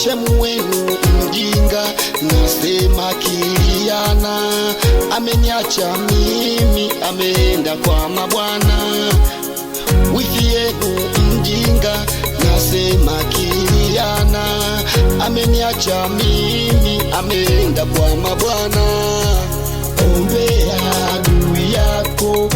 shemu wenu mjinga, nasema Kiliana ameniacha mimi, ameenda kwa mabwana. Wifi yenu mjinga, nasema Kiliana ameniacha mimi, ameenda kwa mabwana. Ombea adui yako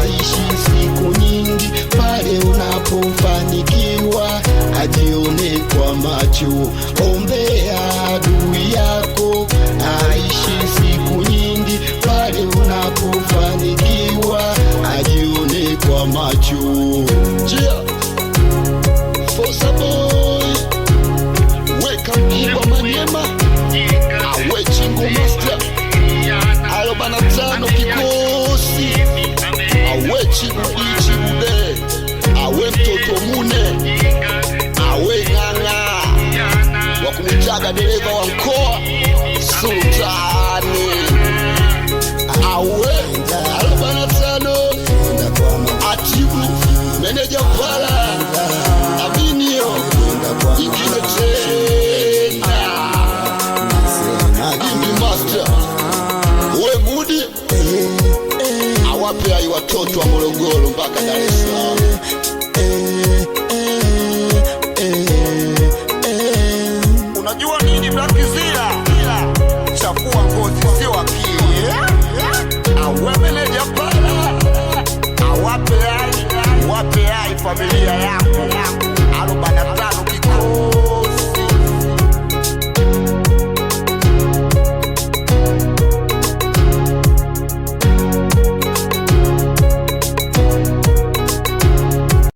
aishi siku nyingi, pale unapofanikiwa ajione kwa macho. Ombea adui yako aishi siku nyingi, pale unapofanikiwa ajione kwa macho. Fosa boy, weka mkubwa Manyema, awe Chingu Master, 45 kikosi, awe Chibu Ichibude, awe mtoto Mune, awe Nganga, wakumitaga dereva wa mkoa Sultani, awe 45 Atibu, meneja Pala, Aminio, ingine tena Gimbi Master, uwe Mudi, awape ayi watoto wa Morogoro mpaka Dar es Salaam. Unajua nini Blackzilla? Chafua ngozi sio akili. Awe meneja Pala, awape ai familia yako.